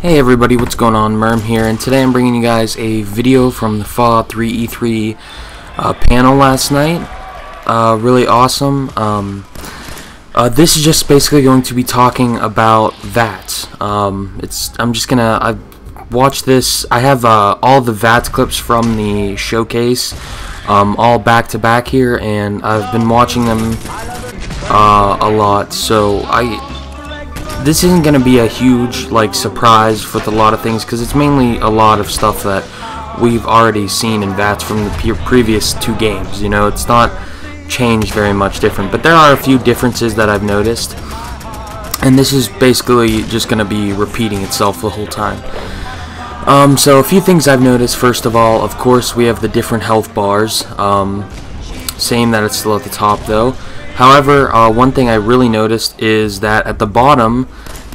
Hey everybody, what's going on? Merm here, and today I'm bringing you guys a video from the Fallout 3 E3 panel last night. Really awesome. This is just basically going to be talking about VATs. I watched this. I have all the VATs clips from the showcase, all back to back here, and I've been watching them a lot. So this isn't going to be a huge surprise with a lot of things, because it's mainly a lot of stuff that we've already seen in VATs from the previous two games. You know, it's not changed very much different, but there are a few differences that I've noticed, and this is basically just going to be repeating itself the whole time. So a few things I've noticed. First of all, of course, we have the different health bars. Same that it's still at the top though. However, one thing I really noticed is that at the bottom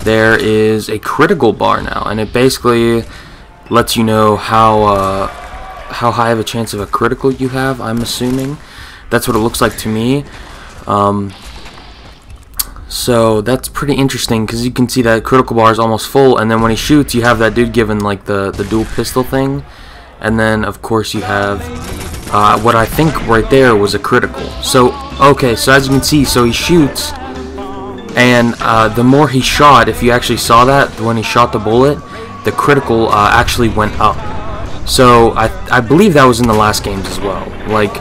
there is a critical bar now, and it basically lets you know how high of a chance of a critical you have. I'm assuming that's what it looks like to me. So that's pretty interesting, because you can see that critical bar is almost full, and then when he shoots, you have that dude given the dual pistol thing, and then of course you have what I think right there was a critical. So okay, so as you can see, so he shoots, and the more he shot, if you actually saw that, when he shot the bullet, the critical actually went up. So I believe that was in the last games as well. Like,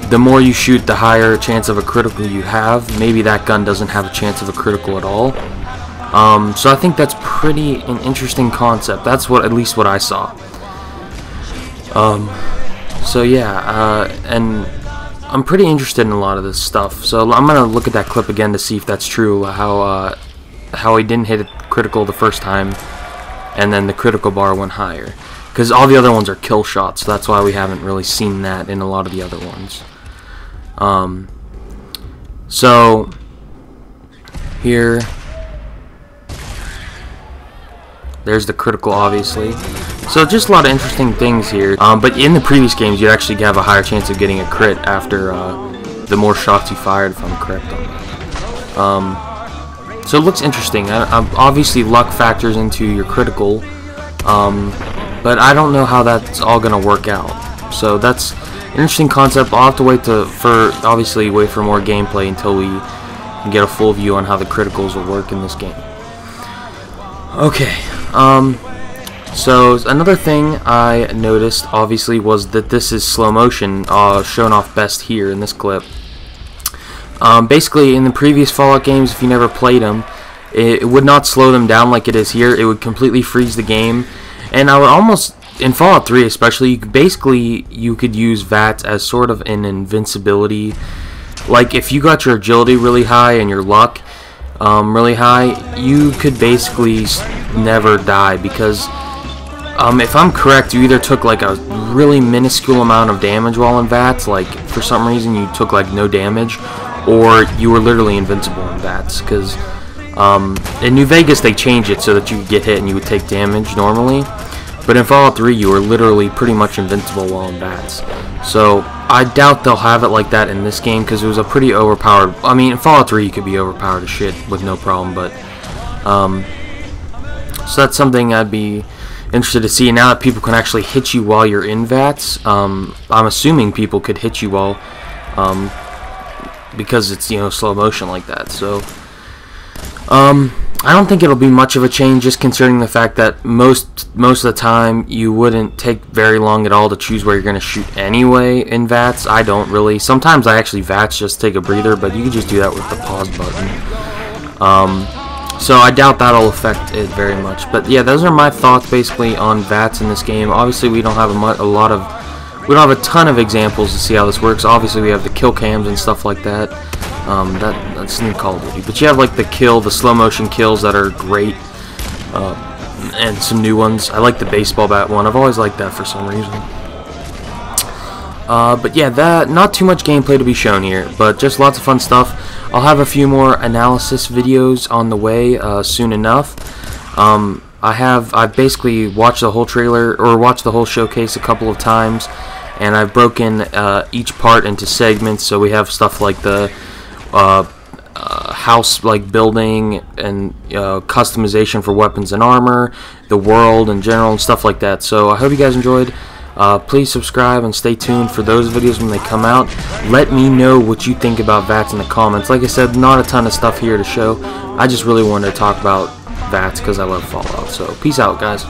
the more you shoot, the higher chance of a critical you have. Maybe that gun doesn't have a chance of a critical at all. So I think that's pretty an interesting concept. That's at least what I saw. So yeah, and I'm pretty interested in a lot of this stuff. So I'm gonna look at that clip again to see if that's true. How he didn't hit a critical the first time, and then the critical bar went higher. Because all the other ones are kill shots, so that's why we haven't really seen that in a lot of the other ones. So here, there's the critical, obviously. So just a lot of interesting things here. But in the previous games, you'd actually have a higher chance of getting a crit after the more shots you fired, if I'm correct on that. So it looks interesting. Obviously, luck factors into your critical, but I don't know how that's all gonna work out. So that's an interesting concept. I'll have to wait for more gameplay until we can get a full view on how the criticals will work in this game. Okay. So another thing I noticed, obviously, was that this is slow motion, shown off best here in this clip. Basically, in the previous Fallout games, if you never played them, it would not slow them down like it is here. It would completely freeze the game, and I would almost, in Fallout 3 especially, you could use VATs as sort of an invincibility. Like, if you got your agility really high and your luck really high, you could basically never die, because if I'm correct, you either took like a really minuscule amount of damage while in VATs, like for some reason you took like no damage, or you were literally invincible in VATs. Because in New Vegas they changed it so that you could get hit and you would take damage normally, but in Fallout 3 you were literally pretty much invincible while in VATs. So I doubt they'll have it like that in this game, because it was a pretty overpowered. I mean, in Fallout 3 you could be overpowered as shit with no problem, but so that's something I'd be interested to see. Now that people can actually hit you while you're in VATs, I'm assuming people could hit you while, because it's, you know, slow motion like that. So I don't think it'll be much of a change, just considering the fact that most of the time you wouldn't take very long at all to choose where you're going to shoot anyway in VATs. I don't really. Sometimes I actually VATs just take a breather, but you can just do that with the pause button. So I doubt that'll affect it very much. But yeah, those are my thoughts basically on VATs in this game. Obviously, we don't have we don't have a ton of examples to see how this works. Obviously, we have the kill cams and stuff like that. That's in Call of Duty. But you have like the slow motion kills that are great, and some new ones. I like the baseball bat one. I've always liked that for some reason. But yeah, not too much gameplay to be shown here, but just lots of fun stuff. I'll have a few more analysis videos on the way soon enough. I've basically watched the whole trailer, or watched the whole showcase a couple of times, and I've broken each part into segments. So we have stuff like the house like building and customization for weapons and armor, the world in general, and stuff like that. So I hope you guys enjoyed. Please subscribe and stay tuned for those videos when they come out. Let me know what you think about VATs in the comments. Like I said, not a ton of stuff here to show. I just really wanted to talk about VATs because I love Fallout. So peace out, guys.